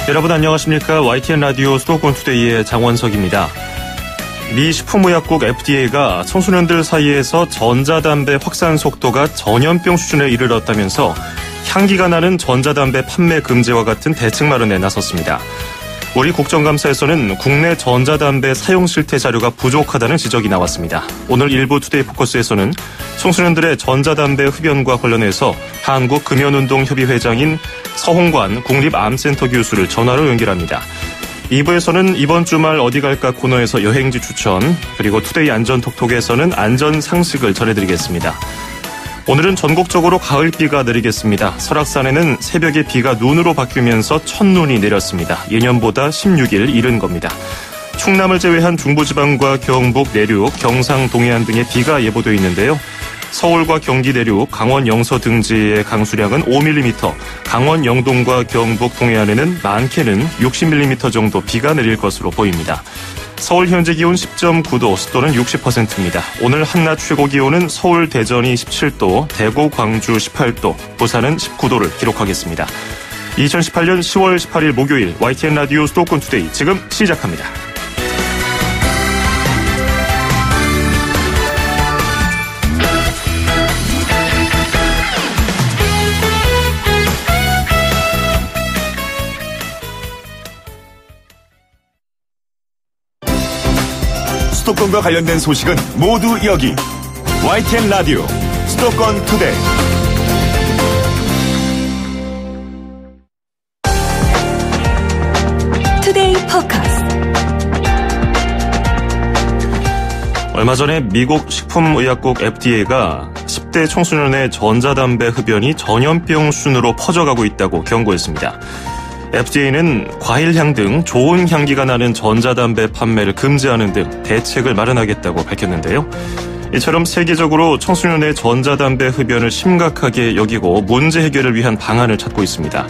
여러분 안녕하십니까? YTN 라디오 수도권 투데이의 장원석입니다. 미 식품의약국 FDA가 청소년들 사이에서 전자담배 확산 속도가 전염병 수준에 이르렀다면서 향기가 나는 전자담배 판매 금지와 같은 대책 마련에 나섰습니다. 우리 국정감사에서는 국내 전자담배 사용 실태 자료가 부족하다는 지적이 나왔습니다. 오늘 일부 투데이 포커스에서는 청소년들의 전자담배 흡연과 관련해서 한국금연운동협의 회장인 서홍관 국립암센터 교수를 전화로 연결합니다. 2부에서는 이번 주말 어디 갈까 코너에서 여행지 추천, 그리고 투데이 안전톡톡에서는 안전상식을 전해드리겠습니다. 오늘은 전국적으로 가을비가 내리겠습니다. 설악산에는 새벽에 비가 눈으로 바뀌면서 첫눈이 내렸습니다. 예년보다 16일 이른 겁니다. 충남을 제외한 중부지방과 경북 내륙, 경상 동해안 등에 비가 예보되어 있는데요. 서울과 경기 내륙, 강원 영서 등지의 강수량은 5mm, 강원 영동과 경북 동해안에는 많게는 60mm 정도 비가 내릴 것으로 보입니다. 서울 현재 기온 10.9도, 습도는 60%입니다. 오늘 한낮 최고 기온은 서울, 대전이 17도, 대구, 광주 18도, 부산은 19도를 기록하겠습니다. 2018년 10월 18일 목요일 YTN 라디오 수도권 투데이 지금 시작합니다. 수도권과 관련된 소식은 모두 여기 YTN 라디오 수도권 투데이. 투데이 포커스. 얼마 전에 미국 식품의약국 FDA가 10대 청소년의 전자담배 흡연이 전염병 수준으로 퍼져가고 있다고 경고했습니다. FDA는 과일향 등 좋은 향기가 나는 전자담배 판매를 금지하는 등 대책을 마련하겠다고 밝혔는데요. 이처럼 세계적으로 청소년의 전자담배 흡연을 심각하게 여기고 문제 해결을 위한 방안을 찾고 있습니다.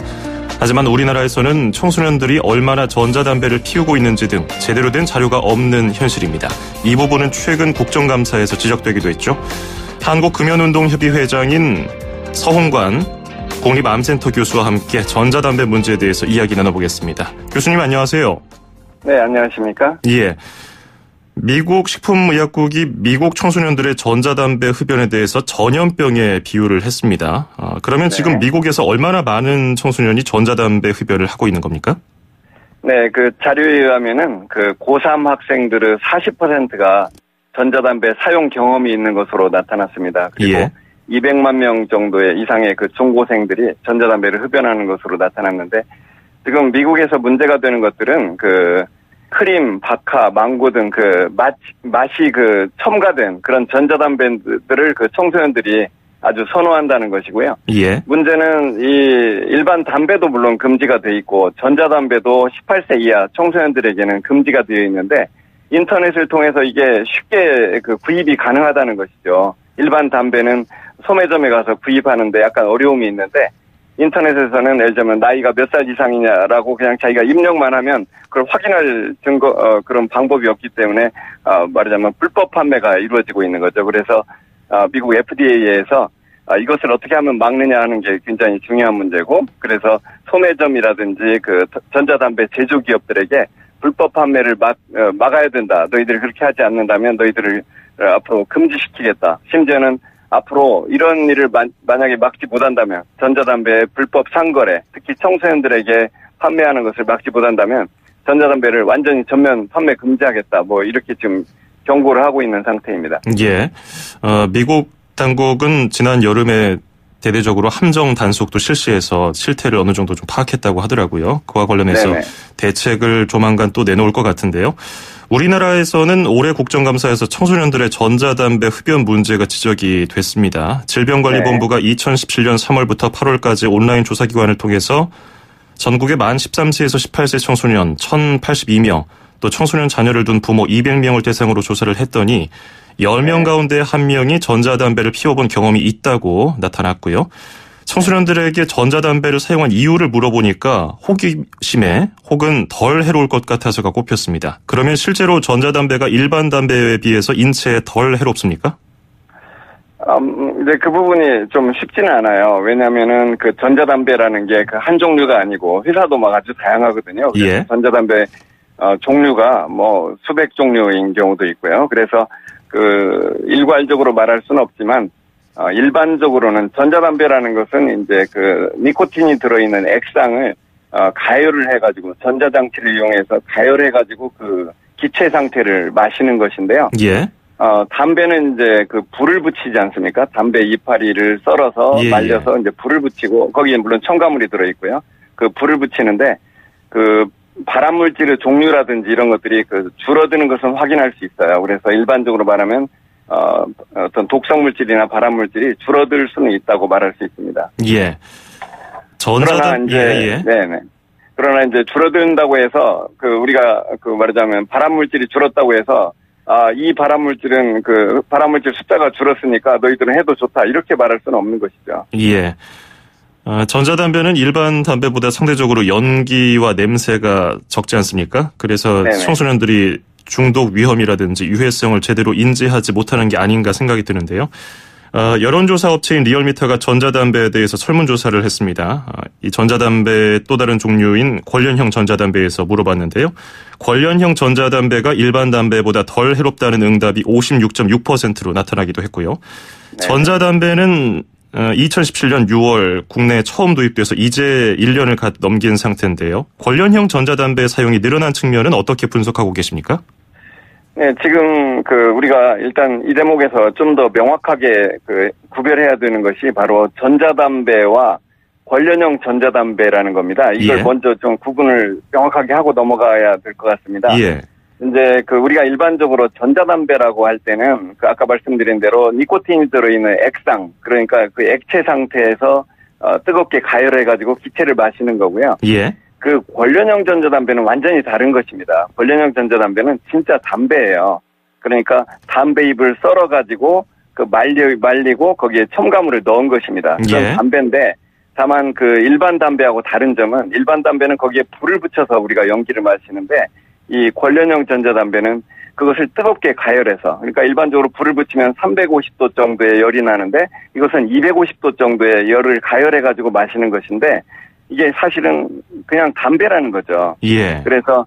하지만 우리나라에서는 청소년들이 얼마나 전자담배를 피우고 있는지 등 제대로 된 자료가 없는 현실입니다. 이 부분은 최근 국정감사에서 지적되기도 했죠. 한국금연운동협의 회장인 서홍관 국립암센터 교수와 함께 전자담배 문제에 대해서 이야기 나눠보겠습니다. 교수님 안녕하세요. 네, 안녕하십니까? 예. 미국 식품의약국이 미국 청소년들의 전자담배 흡연에 대해서 전염병에 비유를 했습니다. 그러면 네. 지금 미국에서 얼마나 많은 청소년이 전자담배 흡연을 하고 있는 겁니까? 네, 그 자료에 의하면은 그 고3 학생들의 40%가 전자담배 사용 경험이 있는 것으로 나타났습니다. 그리고 예. 200만 명 정도의 이상의 그 중고생들이 전자담배를 흡연하는 것으로 나타났는데, 지금 미국에서 문제가 되는 것들은 그 크림, 바카, 망고 등 그 맛이 그 첨가된 그런 전자담배들을 그 청소년들이 아주 선호한다는 것이고요. 예. 문제는 이 일반 담배도 물론 금지가 돼 있고 전자담배도 18세 이하 청소년들에게는 금지가 되어 있는데, 인터넷을 통해서 이게 쉽게 그 구입이 가능하다는 것이죠. 일반 담배는 소매점에 가서 구입하는데 약간 어려움이 있는데, 인터넷에서는 예를 들면 나이가 몇 살 이상이냐라고 그냥 자기가 입력만 하면 그걸 확인할 증거, 그런 방법이 없기 때문에, 말하자면 불법 판매가 이루어지고 있는 거죠. 그래서, 미국 FDA에서 이것을 어떻게 하면 막느냐 하는 게 굉장히 중요한 문제고, 그래서 소매점이라든지 그 전자담배 제조기업들에게 불법 판매를 막아야 된다. 너희들이 그렇게 하지 않는다면 너희들을 앞으로 금지시키겠다. 심지어는 앞으로 이런 일을 만약에 막지 못한다면, 전자담배 불법 상거래, 특히 청소년들에게 판매하는 것을 막지 못한다면 전자담배를 완전히 전면 판매 금지하겠다. 뭐 이렇게 지금 경고를 하고 있는 상태입니다. 예. 미국 당국은 지난 여름에 대대적으로 함정 단속도 실시해서 실태를 어느 정도 좀 파악했다고 하더라고요. 그와 관련해서 네네. 대책을 조만간 또 내놓을 것 같은데요. 우리나라에서는 올해 국정감사에서 청소년들의 전자담배 흡연 문제가 지적이 됐습니다. 질병관리본부가 2017년 3월부터 8월까지 온라인 조사기관을 통해서 전국의 만 13세에서 18세 청소년 1,082명, 또 청소년 자녀를 둔 부모 200명을 대상으로 조사를 했더니 10명 가운데 1명이 전자담배를 피워본 경험이 있다고 나타났고요. 청소년들에게 전자담배를 사용한 이유를 물어보니까 호기심에 혹은 덜 해로울 것 같아서가 꼽혔습니다. 그러면 실제로 전자담배가 일반 담배에 비해서 인체에 덜 해롭습니까? 이제 그 부분이 좀 쉽지는 않아요. 왜냐면은 그 전자담배라는 게 그 한 종류가 아니고 회사도 막 아주 다양하거든요. 예. 전자담배 종류가 뭐 수백 종류인 경우도 있고요. 그래서 그 일괄적으로 말할 수는 없지만 일반적으로는 전자담배라는 것은 이제 그 니코틴이 들어있는 액상을 가열을 해가지고 전자장치를 이용해서 가열해가지고 그 기체 상태를 마시는 것인데요. 예. 담배는 이제 그 불을 붙이지 않습니까? 담배 이파리를 썰어서 예, 말려서 이제 불을 붙이고 거기에 물론 첨가물이 들어있고요. 그 불을 붙이는데 그 발암물질의 종류라든지 이런 것들이 그 줄어드는 것은 확인할 수 있어요. 그래서 일반적으로 말하면 어떤 독성물질이나 발암물질이 줄어들 수는 있다고 말할 수 있습니다. 예. 그러나 이제 네네. 그러나 이제 줄어든다고 해서 그 우리가 그 말하자면 발암물질이 줄었다고 해서 이 발암물질은 그 발암물질 숫자가 줄었으니까 너희들은 해도 좋다 이렇게 말할 수는 없는 것이죠. 예. 전자담배는 일반 담배보다 상대적으로 연기와 냄새가 적지 않습니까? 그래서 네네. 청소년들이 중독 위험이라든지 유해성을 제대로 인지하지 못하는 게 아닌가 생각이 드는데요. 여론조사 업체인 리얼미터가 전자담배에 대해서 설문조사를 했습니다. 이 전자담배의 또 다른 종류인 관련형 전자담배에서 물어봤는데요. 관련형 전자담배가 일반 담배보다 덜 해롭다는 응답이 56.6%로 나타나기도 했고요. 네. 전자담배는 2017년 6월 국내에 처음 도입돼서 이제 1년을 갓 넘긴 상태인데요. 관련형 전자담배 사용이 늘어난 측면은 어떻게 분석하고 계십니까? 네, 지금 우리가 일단 이 대목에서 좀 더 명확하게 구별해야 되는 것이 바로 전자담배와 관련형 전자담배라는 겁니다. 이걸 예. 먼저 좀 구분을 명확하게 하고 넘어가야 될 것 같습니다. 예. 이제 우리가 일반적으로 전자담배라고 할 때는 아까 말씀드린 대로 니코틴이 들어있는 액상, 그러니까 그 액체 상태에서 뜨겁게 가열해가지고 기체를 마시는 거고요. 예. 그 관련형 전자담배는 완전히 다른 것입니다. 관련형 전자담배는 진짜 담배예요. 그러니까 담배 잎을 썰어가지고 말리고 거기에 첨가물을 넣은 것입니다. 그런 예. 담배인데 다만 일반 담배하고 다른 점은 일반 담배는 거기에 불을 붙여서 우리가 연기를 마시는데 이 관련형 전자담배는 그것을 뜨겁게 가열해서 그러니까 일반적으로 불을 붙이면 350도 정도의 열이 나는데 이것은 250도 정도의 열을 가열해가지고 마시는 것인데 이게 사실은 그냥 담배라는 거죠. 예. 그래서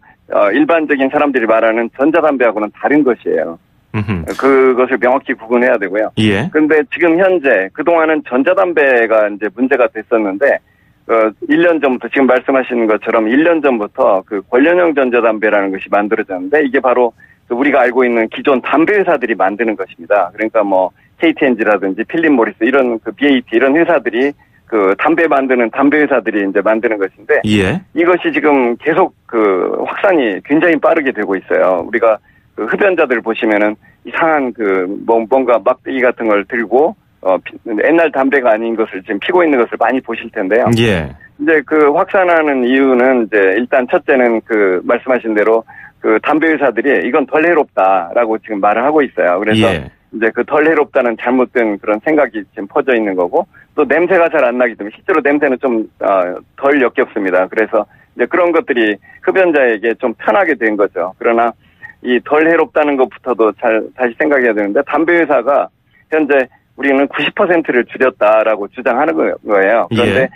일반적인 사람들이 말하는 전자담배하고는 다른 것이에요. 그것을 명확히 구분해야 되고요. 예. 그런데 지금 현재 그동안은 전자담배가 이제 문제가 됐었는데 1년 전부터 지금 말씀하시는 것처럼 1년 전부터 관련형 전자담배라는 것이 만들어졌는데 이게 바로 우리가 알고 있는 기존 담배 회사들이 만드는 것입니다. 그러니까 뭐 KT&G라든지 필립 모리스 이런 BAT 이런 회사들이 담배 만드는 담배 회사들이 이제 만드는 것인데 예. 이것이 지금 계속 확산이 굉장히 빠르게 되고 있어요. 우리가 흡연자들 보시면은 이상한 뭔가 막대기 같은 걸 들고 옛날 담배가 아닌 것을 지금 피고 있는 것을 많이 보실 텐데요. 예. 이제 확산하는 이유는 이제 일단 첫째는 말씀하신 대로 담배 회사들이 이건 덜 해롭다라고 지금 말을 하고 있어요. 그래서 예. 이제 덜 해롭다는 잘못된 그런 생각이 지금 퍼져 있는 거고 또 냄새가 잘 안 나기 때문에 실제로 냄새는 좀 덜 역겹습니다. 그래서 이제 그런 것들이 흡연자에게 좀 편하게 된 거죠. 그러나 이 덜 해롭다는 것부터도 다시 생각해야 되는데 담배 회사가 현재 우리는 90%를 줄였다라고 주장하는 거예요. 그런데 예.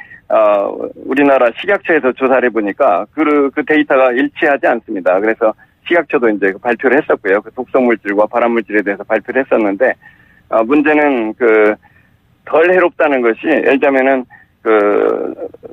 우리나라 식약처에서 조사를 해보니까 그 데이터가 일치하지 않습니다. 그래서 식약처도 이제 발표를 했었고요. 독성물질과 발암물질에 대해서 발표를 했었는데 문제는 덜 해롭다는 것이 예를 들면은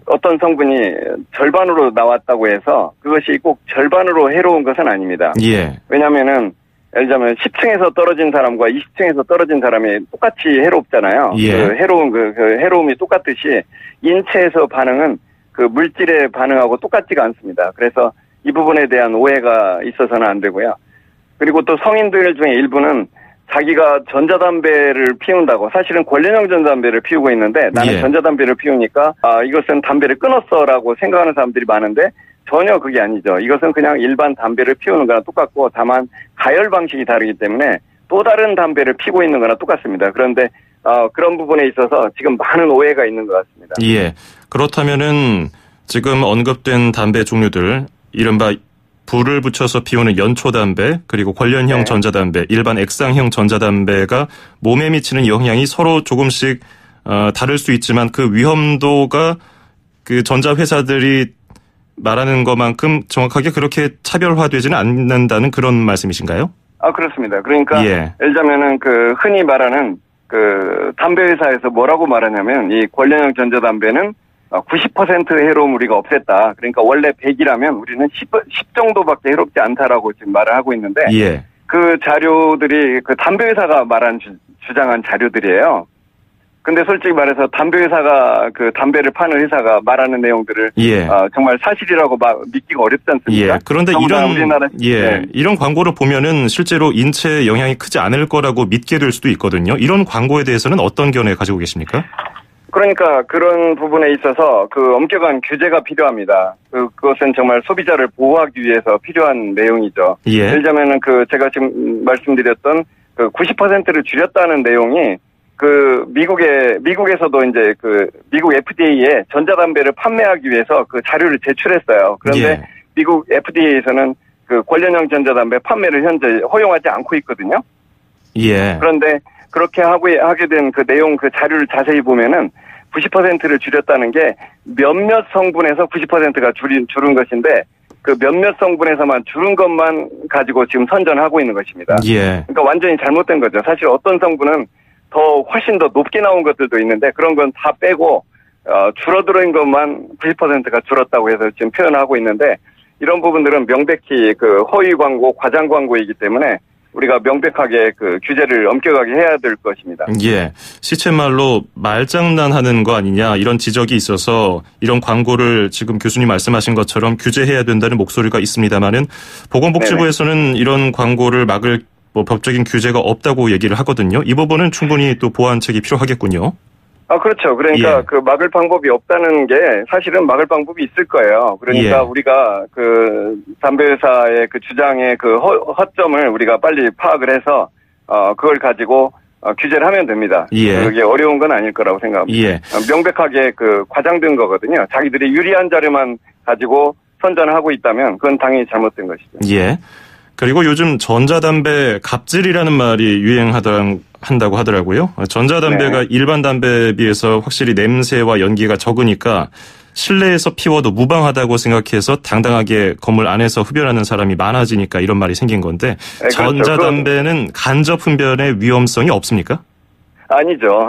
어떤 성분이 절반으로 나왔다고 해서 그것이 꼭 절반으로 해로운 것은 아닙니다. 예. 왜냐면은 예를 들면 10층에서 떨어진 사람과 20층에서 떨어진 사람이 똑같이 해롭잖아요. 예. 해로움이 똑같듯이 인체에서 반응은 물질에 반응하고 똑같지가 않습니다. 그래서 이 부분에 대한 오해가 있어서는 안 되고요. 그리고 또 성인들 중에 일부는 자기가 전자담배를 피운다고 사실은 관련형 전자담배를 피우고 있는데 나는 예. 전자담배를 피우니까 이것은 담배를 끊었어라고 생각하는 사람들이 많은데 전혀 그게 아니죠. 이것은 그냥 일반 담배를 피우는 거나 똑같고 다만 가열 방식이 다르기 때문에 또 다른 담배를 피우고 있는 거나 똑같습니다. 그런데 그런 부분에 있어서 지금 많은 오해가 있는 것 같습니다. 예. 그렇다면은 지금 언급된 담배 종류들 이른바 불을 붙여서 피우는 연초담배, 그리고 관련형 네. 전자담배, 일반 액상형 전자담배가 몸에 미치는 영향이 서로 조금씩 다를 수 있지만 그 위험도가 그 전자회사들이 말하는 것만큼 정확하게 그렇게 차별화되지는 않는다는 그런 말씀이신가요? 그렇습니다. 그러니까 예. 예를 들면은 그 흔히 말하는 그 담배 회사에서 뭐라고 말하냐면 이 관련형 전자담배는 90% 해로움 우리가 없앴다. 그러니까 원래 100이라면 우리는 10 정도밖에 해롭지 않다라고 지금 말을 하고 있는데 예. 그 자료들이 그 담배 회사가 말한 주장한 자료들이에요. 근데 솔직히 말해서 담배 회사가 그 담배를 파는 회사가 말하는 내용들을 예. 정말 사실이라고 믿기가 어렵지 않습니까? 예. 그런데 이런 광고를 보면은 실제로 인체에 영향이 크지 않을 거라고 믿게 될 수도 있거든요. 이런 광고에 대해서는 어떤 견해 가지고 계십니까? 그러니까 그런 부분에 있어서 그 엄격한 규제가 필요합니다. 그것은 정말 소비자를 보호하기 위해서 필요한 내용이죠. 예. 예를 들면은 그 제가 지금 말씀드렸던 그 90%를 줄였다는 내용이 그 미국에서도 이제 그 미국 FDA에 전자담배를 판매하기 위해서 그 자료를 제출했어요. 그런데 예. 미국 FDA에서는 그 관련형 전자담배 판매를 현재 허용하지 않고 있거든요. 예. 그런데 그렇게 하게 된 그 내용 그 자료를 자세히 보면은 90%를 줄였다는 게 몇몇 성분에서 90%가 줄은 것인데 그 몇몇 성분에서만 줄은 것만 가지고 지금 선전하고 있는 것입니다. 예. 그러니까 완전히 잘못된 거죠. 사실 어떤 성분은 훨씬 더 높게 나온 것들도 있는데 그런 건 다 빼고 줄어드는 것만 90%가 줄었다고 해서 지금 표현하고 있는데 이런 부분들은 명백히 그 허위 광고, 과장 광고이기 때문에 우리가 명백하게 그 규제를 엄격하게 해야 될 것입니다. 예. 시쳇말로 말장난하는 거 아니냐 이런 지적이 있어서 이런 광고를 지금 교수님 말씀하신 것처럼 규제해야 된다는 목소리가 있습니다만은 보건복지부에서는 네네. 이런 광고를 막을 법적인 규제가 없다고 얘기를 하거든요. 이 부분은 충분히 또 보완책이 필요하겠군요. 그렇죠. 그러니까 예. 그 막을 방법이 없다는 게 사실은 막을 방법이 있을 거예요. 그러니까 예. 우리가 그 담배 회사의 그 주장의 그 허점을 우리가 빨리 파악을 해서 그걸 가지고 규제를 하면 됩니다. 예. 그게 어려운 건 아닐 거라고 생각합니다. 예. 명백하게 그 과장된 거거든요. 자기들이 유리한 자료만 가지고 선전하고 있다면 그건 당연히 잘못된 것이죠. 예. 그리고 요즘 전자담배 갑질이라는 말이 한다고 하더라고요. 전자담배가 네. 일반 담배에 비해서 확실히 냄새와 연기가 적으니까 실내에서 피워도 무방하다고 생각해서 당당하게 건물 안에서 흡연하는 사람이 많아지니까 이런 말이 생긴 건데 네, 전자담배는 간접 흡연의 위험성이 없습니까? 아니죠.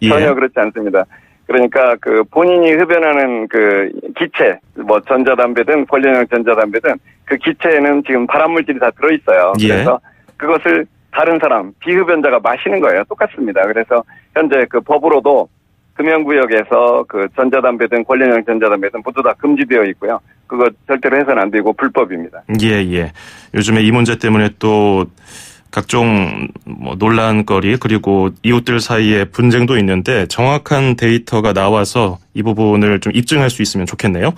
전혀 예. 그렇지 않습니다. 그러니까 그 본인이 흡연하는 그 기체, 뭐 전자담배든 관련형 전자담배든 그 기체에는 지금 발암물질이 다 들어있어요. 예. 그래서 그것을 다른 사람, 비흡연자가 마시는 거예요. 똑같습니다. 그래서 현재 그 법으로도 금연구역에서 그 전자담배든 관련형 전자담배든 모두 다 금지되어 있고요. 그거 절대로 해서는 안 되고 불법입니다. 예. 요즘에 이 문제 때문에 또 각종 논란거리 그리고 이웃들 사이에 분쟁도 있는데 정확한 데이터가 나와서 이 부분을 좀 입증할 수 있으면 좋겠네요.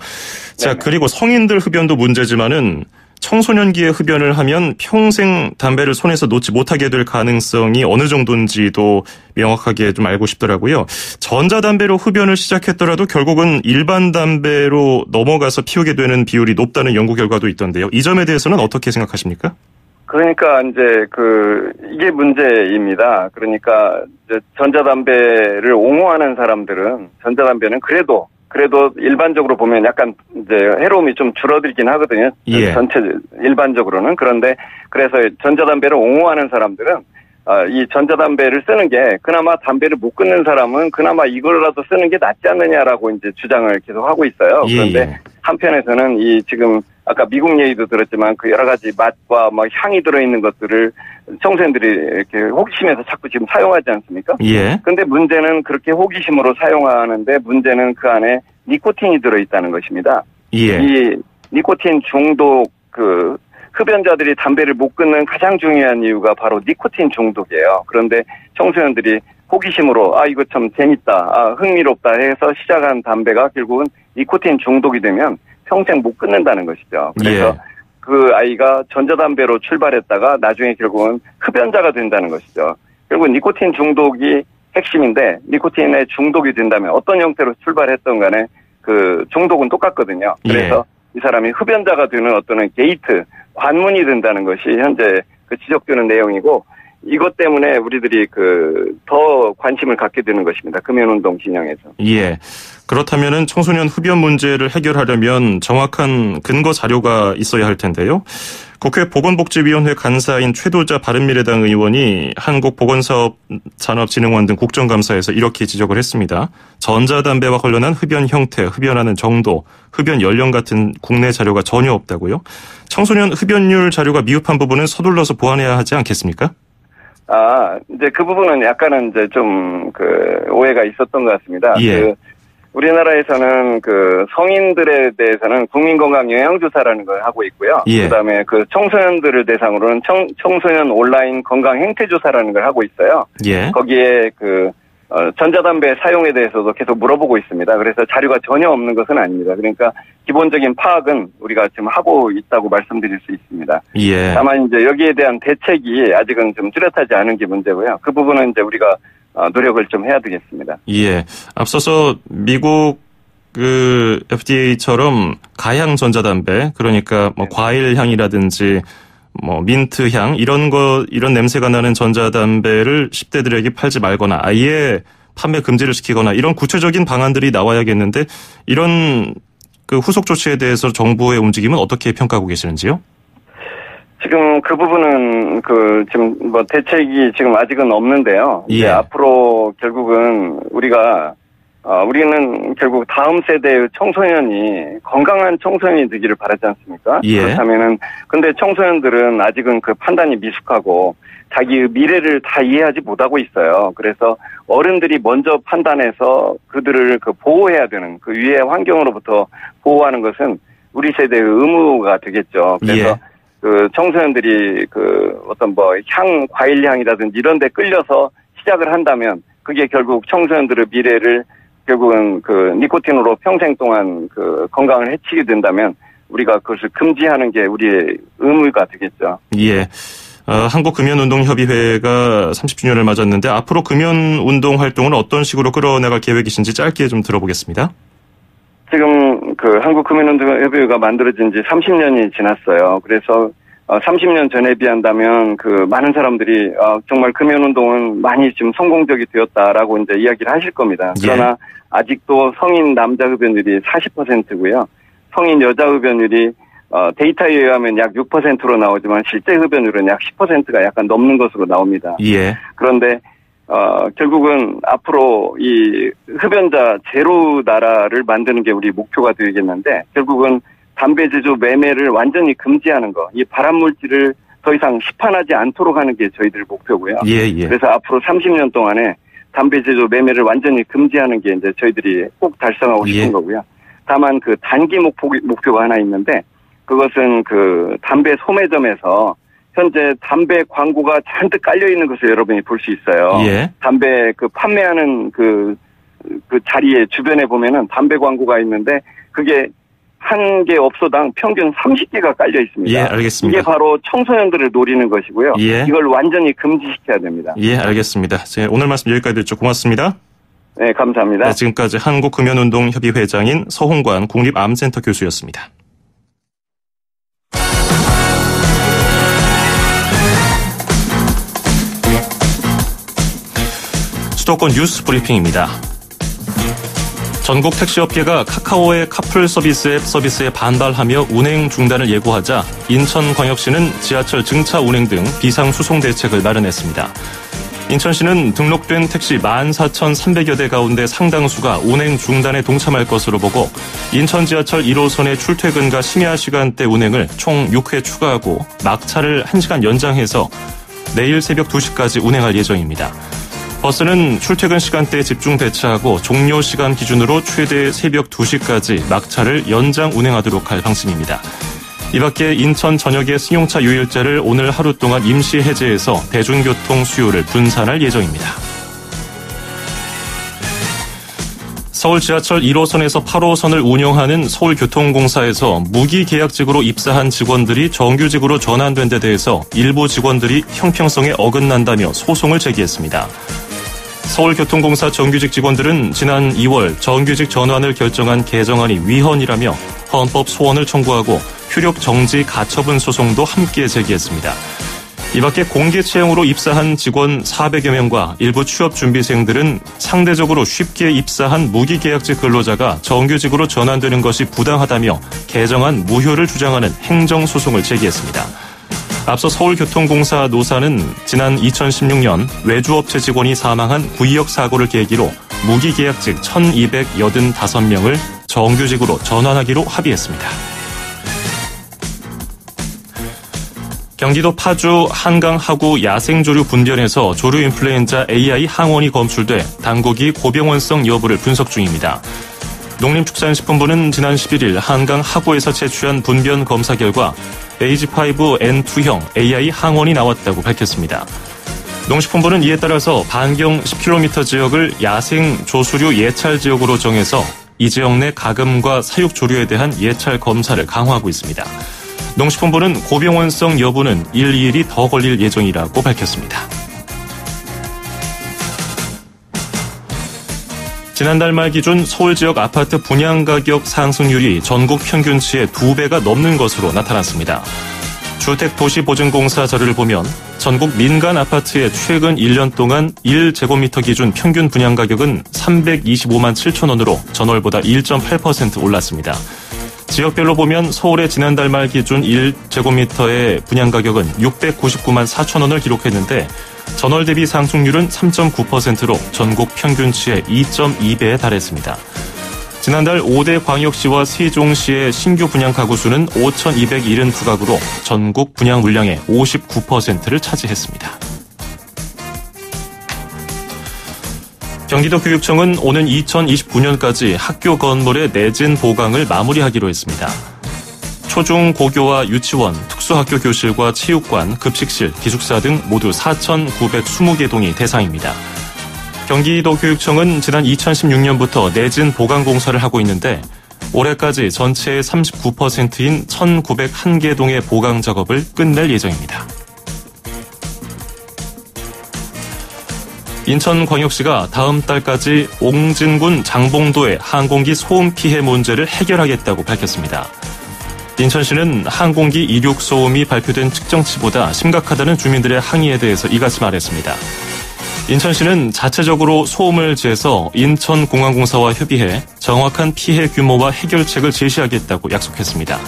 자, 네네. 그리고 성인들 흡연도 문제지만은 청소년기에 흡연을 하면 평생 담배를 손에서 놓지 못하게 될 가능성이 어느 정도인지도 명확하게 좀 알고 싶더라고요. 전자담배로 흡연을 시작했더라도 결국은 일반 담배로 넘어가서 피우게 되는 비율이 높다는 연구 결과도 있던데요. 이 점에 대해서는 어떻게 생각하십니까? 그러니까 이제 이게 문제입니다. 그러니까 이제 전자담배를 옹호하는 사람들은 전자담배는 그래도 일반적으로 보면 약간 이제 해로움이 좀 줄어들긴 하거든요. 예. 전체 일반적으로는. 그런데 그래서 전자담배를 옹호하는 사람들은 이 전자담배를 쓰는 게 그나마 담배를 못 끊는 사람은 그나마 이걸라도 쓰는 게 낫지 않느냐라고 이제 주장을 계속 하고 있어요. 그런데 한편에서는 이 지금 아까 미국 얘기도 들었지만 그 여러 가지 맛과 막 향이 들어있는 것들을 청소년들이 이렇게 호기심에서 자꾸 지금 사용하지 않습니까? 예. 근데 문제는 그렇게 호기심으로 사용하는데 문제는 그 안에 니코틴이 들어있다는 것입니다. 예. 이 니코틴 중독 흡연자들이 담배를 못 끊는 가장 중요한 이유가 바로 니코틴 중독이에요. 그런데 청소년들이 호기심으로 이거 참 재밌다, 흥미롭다 해서 시작한 담배가 결국은 니코틴 중독이 되면 평생 못 끊는다는 것이죠. 그래서 예. 그 아이가 전자담배로 출발했다가 나중에 결국은 흡연자가 된다는 것이죠. 결국 니코틴 중독이 핵심인데 니코틴에 중독이 된다면 어떤 형태로 출발했던 간에 그 중독은 똑같거든요. 그래서 이 사람이 흡연자가 되는 어떤 게이트, 관문이 된다는 것이 현재 그 지적되는 내용이고, 이것 때문에 우리들이 더 관심을 갖게 되는 것입니다. 금연운동 진영에서. 예. 그렇다면은 청소년 흡연 문제를 해결하려면 정확한 근거 자료가 있어야 할 텐데요. 국회 보건복지위원회 간사인 최도자 바른미래당 의원이 한국보건산업진흥원 등 국정감사에서 이렇게 지적을 했습니다. 전자담배와 관련한 흡연 형태, 흡연하는 정도, 흡연 연령 같은 국내 자료가 전혀 없다고요? 청소년 흡연율 자료가 미흡한 부분은 서둘러서 보완해야 하지 않겠습니까? 이제 그 부분은 약간은 이제 좀 오해가 있었던 것 같습니다. 예. 우리나라에서는 성인들에 대해서는 국민건강영양조사라는 걸 하고 있고요. 예. 그다음에 청소년들을 대상으로는 청소년 온라인 건강 행태조사라는 걸 하고 있어요. 예. 거기에 전자담배 사용에 대해서도 계속 물어보고 있습니다. 그래서 자료가 전혀 없는 것은 아닙니다. 그러니까 기본적인 파악은 우리가 지금 하고 있다고 말씀드릴 수 있습니다. 예. 다만 이제 여기에 대한 대책이 아직은 좀 뚜렷하지 않은 게 문제고요. 그 부분은 이제 우리가 노력을 좀 해야 되겠습니다. 예. 앞서서 미국 FDA처럼 가향 전자담배, 그러니까 과일 향이라든지 민트 향 이런 냄새가 나는 전자담배를 10대들에게 팔지 말거나 아예 판매 금지를 시키거나 이런 구체적인 방안들이 나와야겠는데, 이런 후속 조치에 대해서 정부의 움직임은 어떻게 평가하고 계시는지요? 지금 그 부분은 지금 대책이 지금 아직은 없는데요. 예. 이제 앞으로 결국은 우리는 결국 다음 세대의 청소년이 건강한 청소년이 되기를 바라지 않습니까? 예. 그렇다면은 근데 청소년들은 아직은 판단이 미숙하고 자기의 미래를 다 이해하지 못하고 있어요. 그래서 어른들이 먼저 판단해서 그들을 보호해야 되는 위해 환경으로부터 보호하는 것은 우리 세대의 의무가 되겠죠. 그래서 예. 청소년들이 향, 과일 향이라든지 이런 데 끌려서 시작을 한다면 그게 결국 청소년들의 미래를 결국은 니코틴으로 평생 동안 건강을 해치게 된다면 우리가 그것을 금지하는 게 우리의 의무가 되겠죠. 예. 한국금연운동협의회가 30주년을 맞았는데 앞으로 금연운동 활동은 어떤 식으로 끌어나갈 계획이신지 짧게 좀 들어보겠습니다. 지금 한국금연운동협의회가 만들어진 지 30년이 지났어요. 그래서 30년 전에 비한다면 많은 사람들이 정말 금연운동은 많이 지금 성공적이 되었다라고 이제 이야기를 하실 겁니다. 그러나 예. 아직도 성인 남자 흡연율이 40%고요. 성인 여자 흡연율이 데이터에 의하면 약 6%로 나오지만 실제 흡연율은 약 10%가 약간 넘는 것으로 나옵니다. 예. 그런데 결국은 앞으로 이 흡연자 제로 나라를 만드는 게 우리 목표가 되겠는데, 결국은 담배 제조 매매를 완전히 금지하는 거, 이 발암 물질을 더 이상 시판하지 않도록 하는 게 저희들 목표고요. 예, 예. 그래서 앞으로 30년 동안에 담배 제조 매매를 완전히 금지하는 게 이제 저희들이 꼭 달성하고 싶은 예. 거고요. 다만 단기 목표가 하나 있는데, 그것은 담배 소매점에서 현재 담배 광고가 잔뜩 깔려 있는 것을 여러분이 볼 수 있어요. 예. 담배 판매하는 자리에 주변에 보면은 담배 광고가 있는데 그게 한 개 업소당 평균 30개가 깔려 있습니다. 예, 알겠습니다. 이게 바로 청소년들을 노리는 것이고요. 예. 이걸 완전히 금지시켜야 됩니다. 예, 알겠습니다. 오늘 말씀 여기까지 듣죠. 고맙습니다. 네, 감사합니다. 네, 지금까지 한국금연운동협의회장인 서홍관 국립암센터 교수였습니다. 수도권 뉴스 브리핑입니다. 전국 택시업계가 카카오의 카풀 서비스 앱 서비스에 반발하며 운행 중단을 예고하자 인천광역시는 지하철 증차 운행 등 비상수송 대책을 마련했습니다. 인천시는 등록된 택시 14,300여 대 가운데 상당수가 운행 중단에 동참할 것으로 보고 인천 지하철 1호선의 출퇴근과 심야 시간대 운행을 총 6회 추가하고 막차를 1시간 연장해서 내일 새벽 2시까지 운행할 예정입니다. 버스는 출퇴근 시간대에 집중 배차하고 종료 시간 기준으로 최대 새벽 2시까지 막차를 연장 운행하도록 할 방침입니다. 이 밖에 인천 전역의 승용차 유일제를 오늘 하루 동안 임시 해제해서 대중교통 수요를 분산할 예정입니다. 서울 지하철 1호선에서 8호선을 운영하는 서울교통공사에서 무기계약직으로 입사한 직원들이 정규직으로 전환된 데 대해서 일부 직원들이 형평성에 어긋난다며 소송을 제기했습니다. 서울교통공사 정규직 직원들은 지난 2월 정규직 전환을 결정한 개정안이 위헌이라며 헌법 소원을 청구하고 효력 정지 가처분 소송도 함께 제기했습니다. 이 밖에 공개 채용으로 입사한 직원 400여 명과 일부 취업준비생들은 상대적으로 쉽게 입사한 무기계약직 근로자가 정규직으로 전환되는 것이 부당하다며 개정안 무효를 주장하는 행정소송을 제기했습니다. 앞서 서울교통공사 노사는 지난 2016년 외주업체 직원이 사망한 구의역 사고를 계기로 무기계약직 1,285명을 정규직으로 전환하기로 합의했습니다. 경기도 파주 한강 하구 야생조류 분변에서 조류 인플루엔자 AI 항원이 검출돼 당국이 고병원성 여부를 분석 중입니다. 농림축산식품부는 지난 11일 한강 하구에서 채취한 분변 검사 결과 H5N2형 AI 항원이 나왔다고 밝혔습니다. 농식품부는 이에 따라서 반경 10km 지역을 야생 조수류 예찰 지역으로 정해서 이 지역 내 가금과 사육 조류에 대한 예찰 검사를 강화하고 있습니다. 농식품부는 고병원성 여부는 1-2일이 더 걸릴 예정이라고 밝혔습니다. 지난달 말 기준 서울 지역 아파트 분양가격 상승률이 전국 평균치의 2배가 넘는 것으로 나타났습니다. 주택도시보증공사 자료를 보면 전국 민간 아파트의 최근 1년 동안 1제곱미터 기준 평균 분양가격은 325만 7천 원으로 전월보다 1.8% 올랐습니다. 지역별로 보면 서울의 지난달 말 기준 1제곱미터의 분양가격은 699만 4천 원을 기록했는데 전월 대비 상승률은 3.9%로 전국 평균치의 2.2배에 달했습니다. 지난달 5대 광역시와 세종시의 신규 분양 가구 수는 5,279가구로 전국 분양 물량의 59%를 차지했습니다. 경기도교육청은 오는 2029년까지 학교 건물의 내진 보강을 마무리하기로 했습니다. 초중 고교와 유치원, 특수학교 교실과 체육관, 급식실, 기숙사 등 모두 4,920개 동이 대상입니다. 경기도교육청은 지난 2016년부터 내진 보강 공사를 하고 있는데 올해까지 전체의 39%인 1,901개 동의 보강 작업을 끝낼 예정입니다. 인천광역시가 다음 달까지 옹진군 장봉도의 항공기 소음 피해 문제를 해결하겠다고 밝혔습니다. 인천시는 항공기 이륙 소음이 발표된 측정치보다 심각하다는 주민들의 항의에 대해서 이같이 말했습니다. 인천시는 자체적으로 소음을 재서 인천공항공사와 협의해 정확한 피해 규모와 해결책을 제시하겠다고 약속했습니다.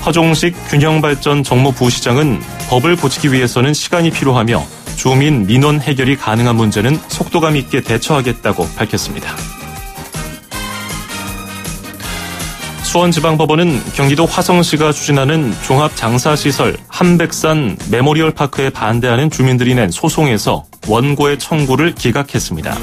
허종식 균형발전 정무부시장은 법을 고치기 위해서는 시간이 필요하며 주민 민원 해결이 가능한 문제는 속도감 있게 대처하겠다고 밝혔습니다. 수원지방법원은 경기도 화성시가 추진하는 종합장사시설 한백산 메모리얼 파크에 반대하는 주민들이 낸 소송에서 원고의 청구를 기각했습니다.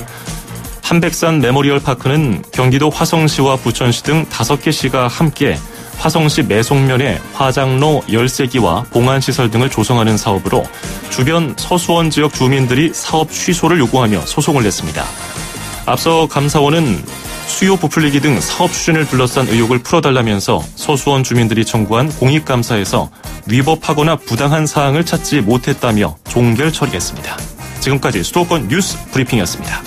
한백산 메모리얼 파크는 경기도 화성시와 부천시 등 5개 시가 함께 화성시 매송면에 화장로 13기와 봉안시설 등을 조성하는 사업으로 주변 서수원 지역 주민들이 사업 취소를 요구하며 소송을 냈습니다. 앞서 감사원은 수요 부풀리기 등 사업 추진을 둘러싼 의혹을 풀어달라면서 서수원 주민들이 청구한 공익감사에서 위법하거나 부당한 사항을 찾지 못했다며 종결 처리했습니다. 지금까지 수도권 뉴스 브리핑이었습니다.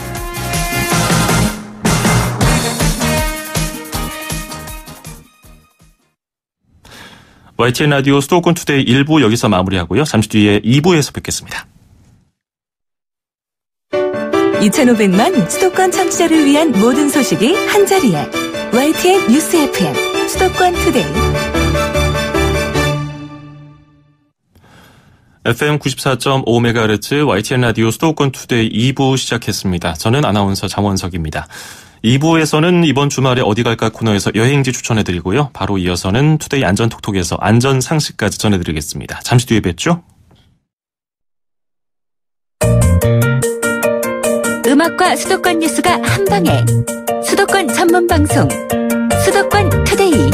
YTN 라디오 수도권 투데이 1부 여기서 마무리하고요. 잠시 뒤에 2부에서 뵙겠습니다. 2,500만 수도권 청취자를 위한 모든 소식이 한자리에 YTN 뉴스 FM 수도권 투데이 FM 94.5MHz YTN 라디오 수도권 투데이 2부 시작했습니다. 저는 아나운서 장원석입니다. 2부에서는 이번 주말에 어디 갈까 코너에서 여행지 추천해드리고요. 바로 이어서는 투데이 안전톡톡에서 안전상식까지 전해드리겠습니다. 잠시 뒤에 뵙죠. 음악과 수도권 뉴스가 한방에 수도권 전문 방송 수도권 투데이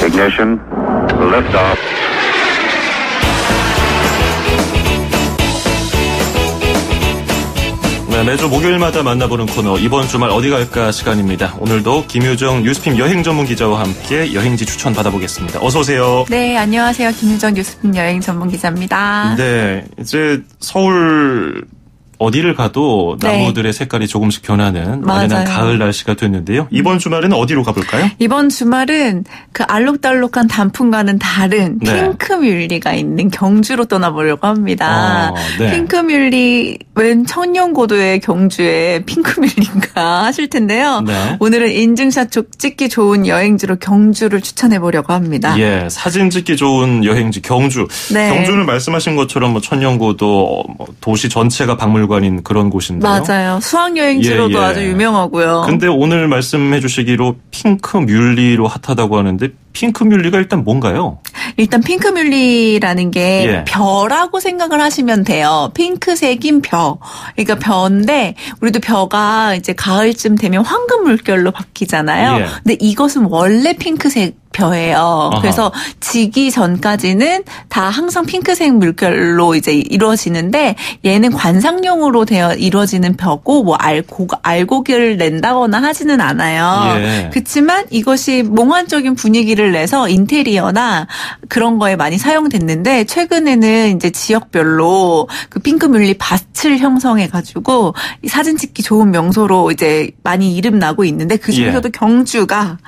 Ignition, lift off. 네, 자, 매주 목요일마다 만나보는 코너 이번 주말 어디 갈까 시간입니다. 오늘도 김유정 뉴스핌 여행 전문 기자와 함께 여행지 추천 받아보겠습니다. 어서 오세요. 네, 안녕하세요. 김유정 뉴스핌 여행 전문 기자입니다. 네, 이제 서울 어디를 가도 나무들의 색깔이 조금씩 변하는 완연한 가을 날씨가 됐는데요. 이번 주말에는 어디로 가볼까요? 이번 주말은 그 알록달록한 단풍과는 다른 핑크뮬리가 있는 경주로 떠나보려고 합니다. 핑크뮬리 웬 천년고도의 경주에 핑크뮬리인가 하실 텐데요. 오늘은 인증샷 찍기 좋은 여행지로 경주를 추천해보려고 합니다. 예, 사진 찍기 좋은 여행지 경주. 경주는 말씀하신 것처럼 뭐 천년고도 도시 전체가 박물관 인 그런 곳인데요. 맞아요. 수학여행지로도 아주 유명하고요. 근데 오늘 말씀해 주시기로 핑크뮬리로 핫하다고 하는데 핑크뮬리가 일단 뭔가요? 일단 핑크뮬리라는 게 벼라고 생각을 하시면 돼요. 핑크색인 벼. 그러니까 벼인데 우리도 벼가 이제 가을쯤 되면 황금 물결로 바뀌잖아요. 근데 이것은 원래 핑크색 벼예요. 그래서 지기 전까지는 다 항상 핑크색 물결로 이제 이루어지는데 얘는 관상용으로 이루어지는 벼고 뭐 알곡을 낸다거나 하지는 않아요. 그렇지만 이것이 몽환적인 분위기를 내서 인테리어나 그런 거에 많이 사용됐는데 최근에는 이제 지역별로 그 핑크뮬리 밭을 형성해 가지고 사진 찍기 좋은 명소로 이제 많이 이름 나고 있는데 그 중에서도 경주가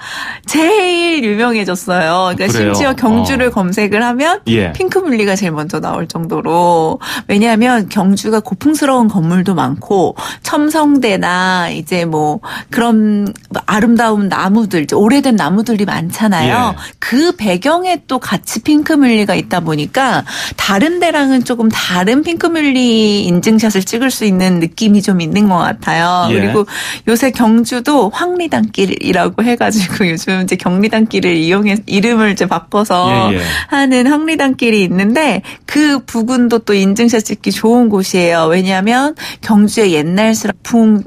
제일 유명해졌어요. 그러니까 심지어 경주를 검색을 하면 핑크뮬리가 제일 먼저 나올 정도로. 왜냐하면 경주가 고풍스러운 건물도 많고 첨성대나 이제 뭐 그런 아름다운 나무들, 오래된 나무들이 많잖아요. 그 배경에 또 같이 핑크뮬리가 있다 보니까 다른 데랑은 조금 다른 핑크뮬리 인증샷을 찍을 수 있는 느낌이 좀 있는 것 같아요. 그리고 요새 경주도 황리단길이라고 해가지고 요즘 이제 경리단길을 이름을 이제 바꿔서 하는 황리단길이 있는데 그 부근도 또 인증샷 찍기 좋은 곳이에요. 왜냐하면 경주의 옛날스러운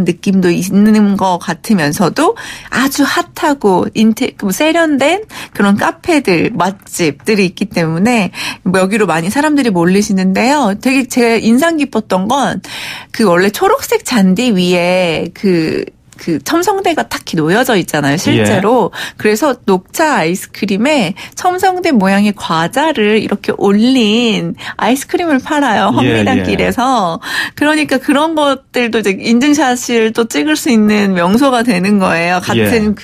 느낌도 있는 것 같으면서도 아주 핫하고 세련된 그런 카페들, 맛집들이 있기 때문에 여기로 많이 사람들이 몰리시는데요. 되게 제가 인상 깊었던 건 그 원래 초록색 잔디 위에 그 첨성대가 탁히 놓여져 있잖아요, 실제로. 그래서 녹차 아이스크림에 첨성대 모양의 과자를 이렇게 올린 아이스크림을 팔아요, 황리단길에서. 그러니까 그런 것들도 이제 인증샷을 또 찍을 수 있는 명소가 되는 거예요. 같은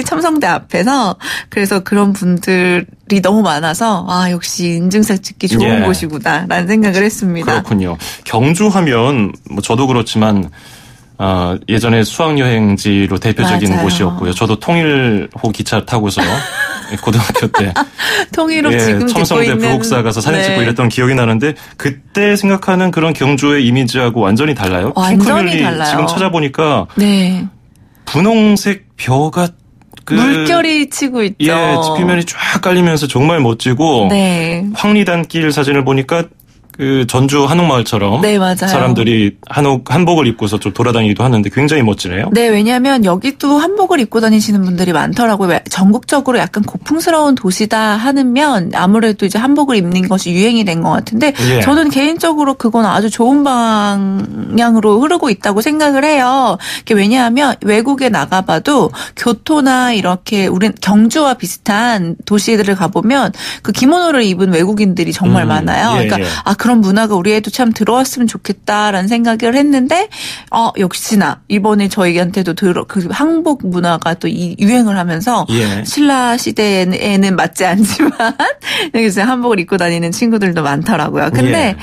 첨성대 앞에서. 그래서 그런 분들이 너무 많아서 역시 인증샷 찍기 좋은 곳이구나라는 생각을 했습니다. 그렇군요. 경주하면 뭐 저도 그렇지만 예전에 수학여행지로 대표적인 곳이었고요. 저도 통일호 기차 타고서 고등학교 때 통일호 지금 첨성대 부곡사 가서 사진 찍고 이랬던 기억이 나는데 그때 생각하는 그런 경주의 이미지하고 완전히 달라요. 완전히 달라요. 지금 찾아보니까 분홍색 벼가 물결이 치고 있죠. 지표면이 쫙 깔리면서 정말 멋지고 황리단길 사진을 보니까 그 전주 한옥마을처럼 사람들이 한복을 입고서 좀 돌아다니기도 하는데 굉장히 멋지네요. 네, 왜냐하면 여기도 한복을 입고 다니시는 분들이 많더라고요. 전국적으로 약간 고풍스러운 도시다 하면 아무래도 이제 한복을 입는 것이 유행이 된 것 같은데 저는 개인적으로 그건 아주 좋은 방향으로 흐르고 있다고 생각을 해요. 왜냐하면 외국에 나가봐도 교토나 이렇게 우리 경주와 비슷한 도시들을 가보면 그 기모노를 입은 외국인들이 정말 많아요. 그러니까 그런 문화가 우리에도 참 들어왔으면 좋겠다라는 생각을 했는데 역시나 이번에 저희한테도 그 한복 문화가 또 유행을 하면서 신라 시대에는 맞지 않지만 여기서 한복을 입고 다니는 친구들도 많더라고요. 근데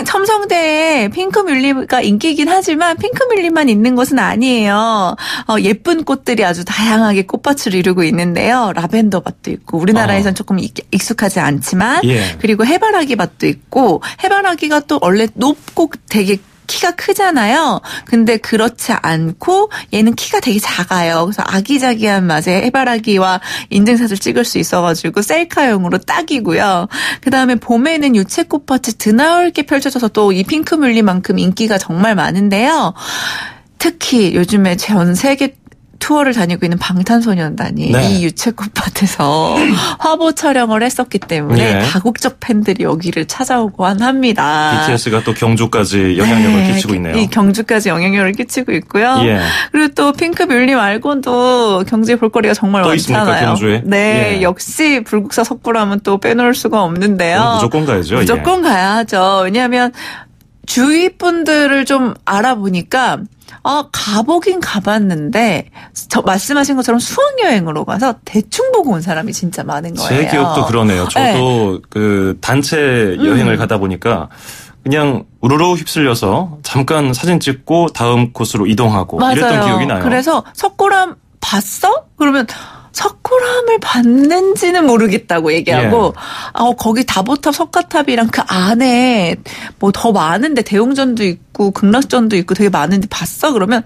첨성대에 핑크뮬리가 인기이긴 하지만 핑크뮬리만 있는 것은 아니에요. 예쁜 꽃들이 아주 다양하게 꽃밭을 이루고 있는데요. 라벤더 밭도 있고 우리나라에선 조금 익숙하지 않지만 그리고 해바라기 밭도 있고 해바라기가 또 원래 높고 되게 키가 크잖아요. 근데 그렇지 않고 얘는 키가 되게 작아요. 그래서 아기자기한 맛의 해바라기와 인증샷을 찍을 수 있어가지고 셀카용으로 딱이고요. 그다음에 봄에는 유채꽃밭이 드넓게 펼쳐져서 또 이 핑크뮬리만큼 인기가 정말 많은데요. 특히 요즘에 전 세계 투어를 다니고 있는 방탄소년단이 네. 이 유채꽃밭에서 화보 촬영을 했었기 때문에 다국적 팬들이 여기를 찾아오고 합니다. BTS가 또 경주까지 영향력을 끼치고 있네요. 이 경주까지 영향력을 끼치고 있고요. 그리고 또 핑크뮬리 말고도 경주에 볼거리가 정말 또 많잖아요. 있습니까, 경주에? 네, 역시 불국사 석굴암은 또 빼놓을 수가 없는데요. 무조건 가야죠. 무조건 가야죠. 왜냐하면 주위 분들을 좀 알아보니까 가보긴 가봤는데 말씀하신 것처럼 수학여행으로 가서 대충 보고 온 사람이 진짜 많은 거예요. 제 기억도 그러네요. 저도 그 단체 여행을 가다 보니까 그냥 우르르 휩쓸려서 잠깐 사진 찍고 다음 코스로 이동하고 맞아요. 이랬던 기억이 나요. 그래서 석굴암 봤어? 그러면 석굴암을 봤는지는 모르겠다고 얘기하고 거기 다보탑 석가탑이랑 그 안에 뭐 더 많은데 대웅전도 있고 극락전도 있고 되게 많은데 봤어? 그러면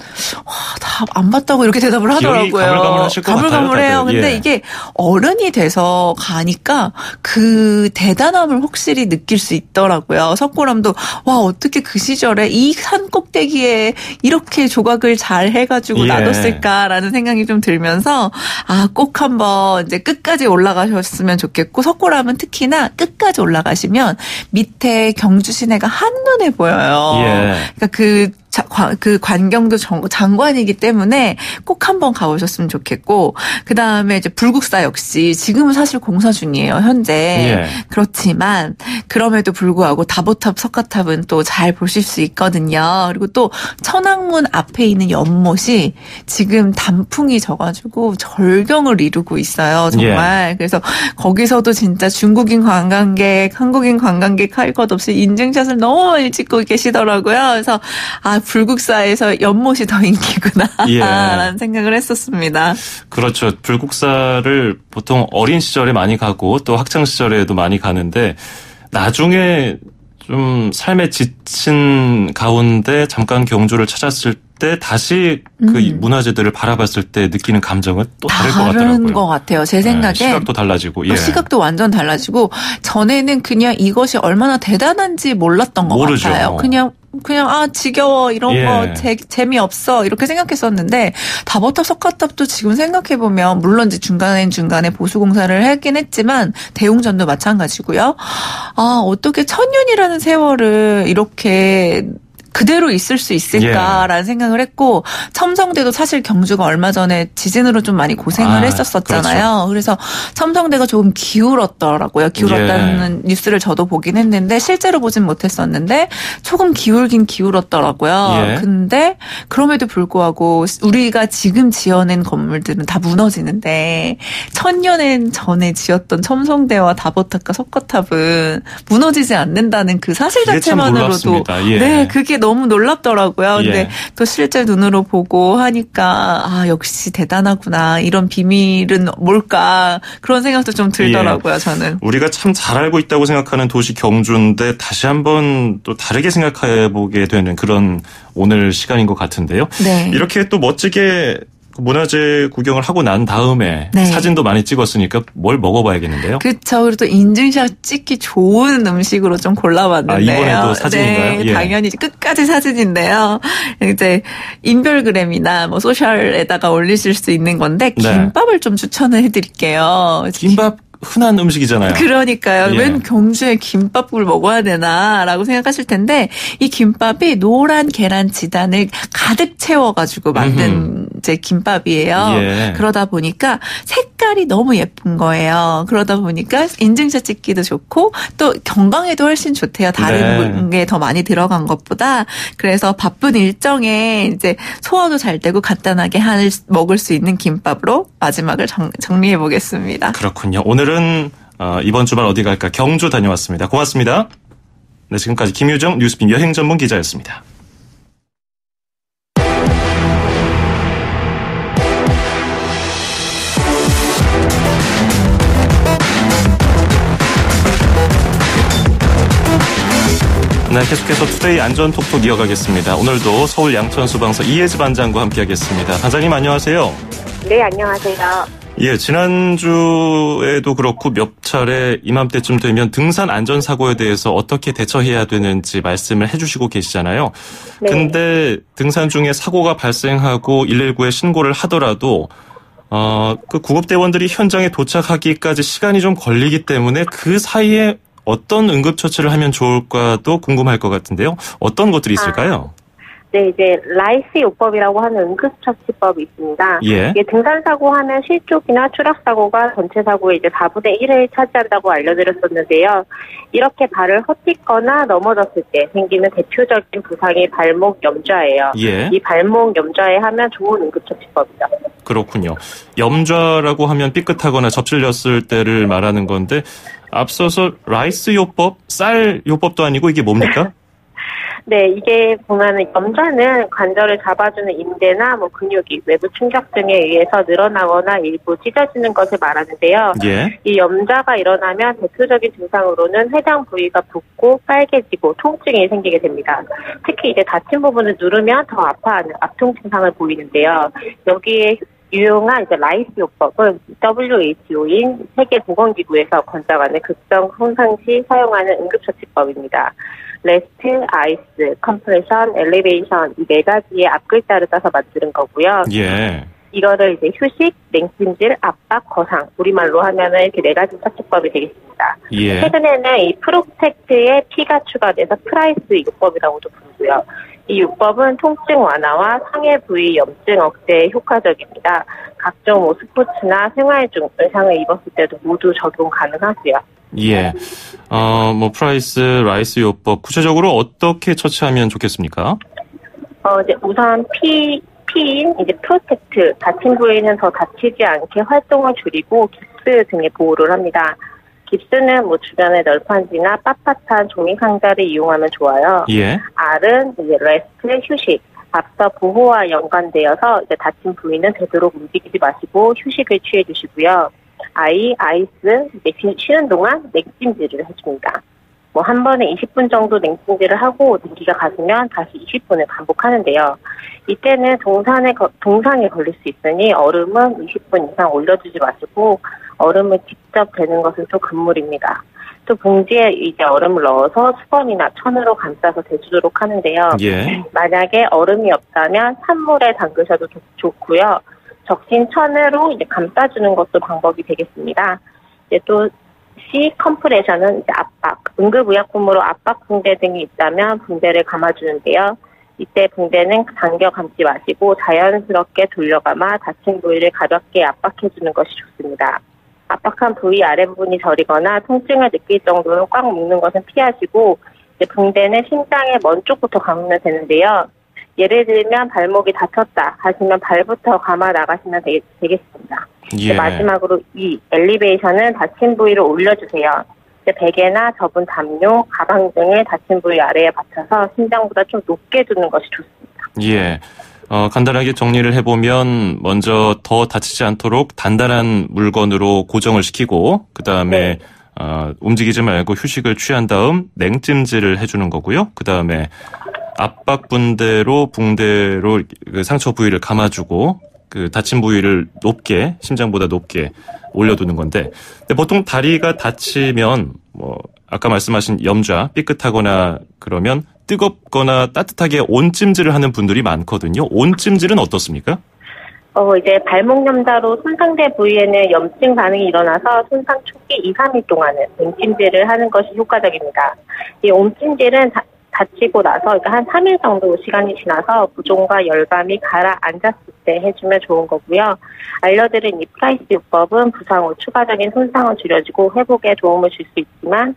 다 안 봤다고 이렇게 대답을 하더라고요. 가물가물하실 것 같아요. 가물가물해요. 근데 이게 어른이 돼서 가니까 그 대단함을 확실히 느낄 수 있더라고요. 석굴암도 어떻게 그 시절에 이 산 꼭대기에 이렇게 조각을 잘 해가지고 놔뒀을까라는 생각이 좀 들면서 꼭 한번 이제 끝까지 올라가셨으면 좋겠고 석굴암은 특히나 끝까지 올라가시면 밑에 경주 시내가 한눈에 보여요. 그러니까 그 관경도 장관이기 때문에 꼭 한번 가보셨으면 좋겠고 그 다음에 이제 불국사 역시 지금은 사실 공사 중이에요 현재. 그렇지만 그럼에도 불구하고 다보탑 석가탑은 또 잘 보실 수 있거든요. 그리고 또 천왕문 앞에 있는 연못이 지금 단풍이 져가지고 절경을 이루고 있어요 정말. 그래서 거기서도 진짜 중국인 관광객, 한국인 관광객 할 것 없이 인증샷을 너무 많이 찍고 계시더라고요. 그래서 불국사에서 연못이 더 인기구나 라는 생각을 했었습니다. 그렇죠. 불국사를 보통 어린 시절에 많이 가고 또 학창 시절에도 많이 가는데 나중에 좀 삶에 지친 가운데 잠깐 경주를 찾았을 때 다시 그 문화재들을 바라봤을 때 느끼는 감정은 또 다를 것 같더라고요. 다른 것 같아요. 제 생각에. 시각도 달라지고. 시각도 완전 달라지고 전에는 그냥 이것이 얼마나 대단한지 몰랐던 것 모르죠. 같아요. 그냥 지겨워 이런 거 재미없어 이렇게 생각했었는데 다보탑 석가탑도 지금 생각해보면 물론 이제 중간에 보수공사를 하긴 했지만 대웅전도 마찬가지고요. 어떻게 1000년이라는 세월을 이렇게 그대로 있을 수 있을까라는 생각을 했고 첨성대도 사실 경주가 얼마 전에 지진으로 좀 많이 고생을 했었잖아요. 그렇죠. 그래서 첨성대가 조금 기울었더라고요. 기울었다는 뉴스를 저도 보긴 했는데 실제로 보진 못했었는데 조금 기울긴 기울었더라고요. 근데 그럼에도 불구하고 우리가 지금 지어낸 건물들은 다 무너지는데 1000년 전에 지었던 첨성대와 다보탑과 석가탑은 무너지지 않는다는 그 사실 자체만으로도 그게 너무 놀랍더라고요. 근데 또 실제 눈으로 보고 하니까 역시 대단하구나. 이런 비밀은 뭘까. 그런 생각도 좀 들더라고요. 저는. 우리가 참 잘 알고 있다고 생각하는 도시 경주인데 다시 한번 또 다르게 생각해보게 되는 그런 오늘 시간인 것 같은데요. 이렇게 또 멋지게 문화재 구경을 하고 난 다음에 사진도 많이 찍었으니까 뭘 먹어봐야겠는데요. 그렇죠. 그리고 또 인증샷 찍기 좋은 음식으로 좀 골라봤는데요. 이번에도 사진인가요? 당연히 끝까지 사진인데요. 이제 인별그램이나 뭐 소셜에다가 올리실 수 있는 건데 김밥을 좀 추천을 해드릴게요. 김밥 흔한 음식이잖아요. 그러니까요. 웬 경주에 김밥을 먹어야 되나라고 생각하실 텐데 이 김밥이 노란 계란 지단을 가득 채워가지고 만든 이제 김밥이에요. 그러다 보니까 색깔이 너무 예쁜 거예요. 그러다 보니까 인증샷 찍기도 좋고 또 건강에도 훨씬 좋대요. 다른 게 더 많이 들어간 것보다. 그래서 바쁜 일정에 이제 소화도 잘 되고 간단하게 먹을 수 있는 김밥으로 마지막을 정리해 보겠습니다. 그렇군요. 오늘은 이번 주말 어디 갈까 경주 다녀왔습니다. 고맙습니다. 네, 지금까지 김유정 뉴스빈 여행 전문 기자였습니다. 네, 계속해서 투데이 안전톡톡 이어가겠습니다. 오늘도 서울 양천소방서 이혜지 반장과 함께하겠습니다. 반장님 안녕하세요. 네, 안녕하세요. 예, 지난주에도 그렇고 몇 차례 이맘때쯤 되면 등산 안전사고에 대해서 어떻게 대처해야 되는지 말씀을 해주시고 계시잖아요. 네. 근데 등산 중에 사고가 발생하고 119에 신고를 하더라도 그 구급대원들이 현장에 도착하기까지 시간이 좀 걸리기 때문에 그 사이에 어떤 응급처치를 하면 좋을까도 궁금할 것 같은데요. 어떤 것들이 있을까요? 네, 이제 라이스 요법이라고 하는 응급처치법이 있습니다. 예. 이게 등산사고 하면 실족이나 추락사고가 전체 사고의 이제 4분의 1을 차지한다고 알려드렸었는데요. 이렇게 발을 헛디거나 넘어졌을 때 생기는 대표적인 부상이 발목 염좌예요. 예. 이 발목 염좌에 하면 좋은 응급처치법이죠. 그렇군요. 염좌라고 하면 삐끗하거나 접질렸을 때를 말하는 건데 앞서서 라이스 요법, 쌀 요법도 아니고 이게 뭡니까? 네, 이게 보면은 염좌는 관절을 잡아주는 인대나 근육이 외부 충격 등에 의해서 늘어나거나 일부 찢어지는 것을 말하는데요. 예. 이 염좌가 일어나면 대표적인 증상으로는 해당 부위가 붓고 빨개지고 통증이 생기게 됩니다. 특히 이제 다친 부분을 누르면 더 아파하는 압통 증상을 보이는데요. 여기에 유용한 이제 라이스 요법은 WHO인 세계보건기구에서 권장하는 급성 손상 시 사용하는 응급처치법입니다. 레스트, 아이스, 컴프레션, 엘리베이션 이 네 가지의 앞글자를 따서 만드는 거고요. 예. 이거를 이제 휴식, 냉찜질, 압박, 거상 우리말로 하면은 이렇게 네 가지 처치법이 되겠습니다. 예. 최근에는 이 프로텍트에 P가 추가돼서 프라이스 요법이라고도 부르고요. 이 요법은 통증 완화와 상해 부위 염증 억제에 효과적입니다. 각종 스포츠나 생활 중 외상을 입었을 때도 모두 적용 가능하고요. 예. 프라이스, 라이스 요법 구체적으로 어떻게 처치하면 좋겠습니까? 이제 우선 P인 이제 프로텍트 다친 부위는 더 다치지 않게 활동을 줄이고 깁스 등의 보호를 합니다. 깁스는 주변에 널판지나 빳빳한 종이 상자를 이용하면 좋아요. 예. R은 이제 레스트 휴식. 앞서 보호와 연관되어서 이제 다친 부위는 되도록 움직이지 마시고 휴식을 취해 주시고요. 아이스 이제 쉬는 동안 냉찜질을 해줍니다. 한 번에 20분 정도 냉찜질을 하고 냉기가 가시면 다시 20분을 반복하는데요. 이때는 동상에 걸릴 수 있으니 얼음은 20분 이상 올려주지 마시고 얼음을 직접 대는 것은 또 금물입니다. 또 봉지에 이제 얼음을 넣어서 수건이나 천으로 감싸서 대주도록 하는데요. 예. 만약에 얼음이 없다면 찬물에 담그셔도 좋고요. 적신 천으로 이제 감싸주는 것도 방법이 되겠습니다. 이제 또 C 컴프레션은 이제 압박, 응급의약품으로 압박 붕대 등이 있다면 붕대를 감아주는데요. 이때 붕대는 당겨 감지 마시고 자연스럽게 돌려감아 다친 부위를 가볍게 압박해주는 것이 좋습니다. 압박한 부위 아래 부분이 저리거나 통증을 느낄 정도로 꽉 묶는 것은 피하시고 이제 붕대는 심장의 먼 쪽부터 감으면 되는데요. 예를 들면 발목이 다쳤다 하시면 발부터 감아 나가시면 되겠습니다. 예. 마지막으로 이 엘리베이션은 다친 부위를 올려주세요. 베개나 접은 담요, 가방 등을 다친 부위 아래에 받쳐서 심장보다 좀 높게 두는 것이 좋습니다. 예. 간단하게 정리를 해보면 먼저 더 다치지 않도록 단단한 물건으로 고정을 시키고 그다음에 움직이지 말고 휴식을 취한 다음 냉찜질을 해주는 거고요. 그다음에 압박 붕대로 그 상처 부위를 감아주고 그 다친 부위를 높게 심장보다 높게 올려두는 건데 근데 보통 다리가 다치면 아까 말씀하신 염좌 삐끗하거나 그러면 뜨겁거나 따뜻하게 온찜질을 하는 분들이 많거든요. 온찜질은 어떻습니까? 이제 발목 염좌로 손상된 부위에는 염증 반응이 일어나서 손상 초기 2, 3일 동안은 냉찜질을 하는 것이 효과적입니다. 이 온찜질은 다치고 나서 한 3일 정도 시간이 지나서 부종과 열감이 가라앉았을 때 해주면 좋은 거고요. 알려드린 이 프라이스 요법은 부상 후 추가적인 손상을 줄여주고 회복에 도움을 줄 수 있지만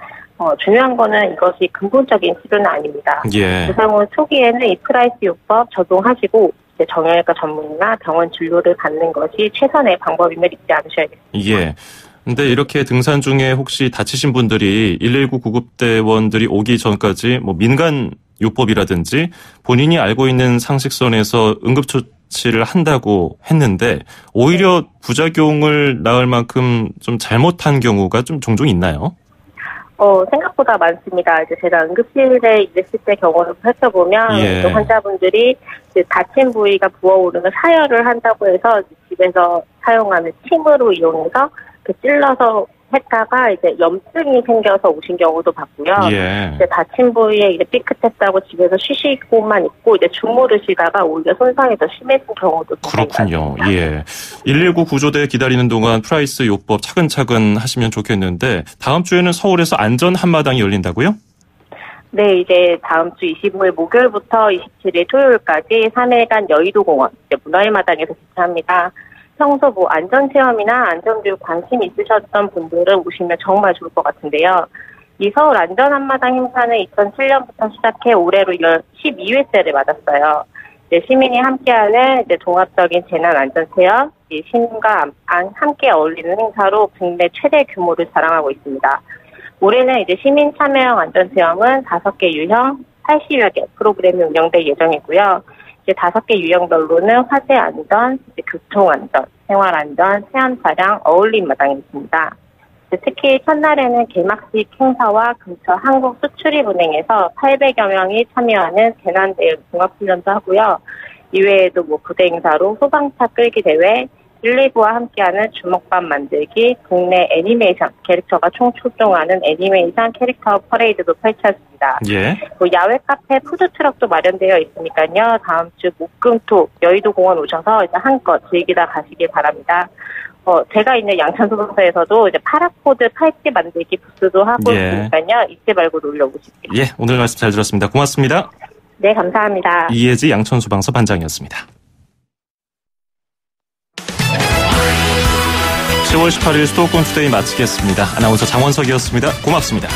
중요한 거는 이것이 근본적인 치료는 아닙니다. 예. 부상 후 초기에는 이 프라이스 요법 적용하시고 이제 정형외과 전문의나 병원 진료를 받는 것이 최선의 방법임을 잊지 않으셔야겠습니다. 예. 근데 이렇게 등산 중에 혹시 다치신 분들이 119 구급대원들이 오기 전까지 민간 요법이라든지 본인이 알고 있는 상식선에서 응급처치를 한다고 했는데 오히려 부작용을 낳을 만큼 좀 잘못한 경우가 좀 종종 있나요? 생각보다 많습니다. 이제 제가 응급실에 있을 때 경우를 살펴보면 예. 환자분들이 이제 다친 부위가 부어오르는 사열을 한다고 해서 집에 집에서 사용하는 침으로 이용해서 찔러서 했다가 이제 염증이 생겨서 오신 경우도 봤고요. 예. 이제 다친 부위에 이제 삐끗했다고 집에서 쉬시고만 있고 이제 주무르시다가 오히려 손상이 더 심해진 경우도 그렇군요. 예. 119 구조대 기다리는 동안 프라이스 요법 차근차근 하시면 좋겠는데 다음 주에는 서울에서 안전 한마당이 열린다고요? 네, 이제 다음 주 25일 목요일부터 27일 토요일까지 3일간 여의도공원 문화의마당에서 개최합니다. 평소 안전체험이나 안전교육 관심 있으셨던 분들은 오시면 정말 좋을 것 같은데요. 이 서울 안전한마당 행사는 2007년부터 시작해 올해로 12회째를 맞았어요. 시민이 함께하는 종합적인 재난안전체험, 시민과 함께 어울리는 행사로 국내 최대 규모를 자랑하고 있습니다. 올해는 시민 참여형 안전체험은 5개 유형, 80여 개 프로그램이 운영될 예정이고요. 5개 유형별로는 화재 안전, 교통 안전, 생활 안전, 체험 차량, 어울림 마당이 있습니다. 특히 첫날에는 개막식 행사와 근처 한국 수출입은행에서 800여 명이 참여하는 재난대응 종합훈련도 하고요. 이외에도 부대 행사로 소방차 끌기 대회, 1,2부와 함께하는 주먹밥 만들기, 국내 애니메이션 캐릭터가 총출동하는 애니메이션 캐릭터 퍼레이드도 펼쳐집니다. 예. 야외 카페 푸드트럭도 마련되어 있으니까요. 다음 주 목금토 여의도공원 오셔서 한껏 즐기다 가시길 바랍니다. 제가 있는 양천소방서에서도 파라코드 팔찌 만들기 부스도 하고 있으니까요. 잊지 말고 놀러 오십시오. 예, 오늘 말씀 잘 들었습니다. 고맙습니다. 네, 감사합니다. 이혜지 양천소방서 반장이었습니다. 10월 18일 수도권 투데이 마치겠습니다. 아나운서 장원석이었습니다. 고맙습니다.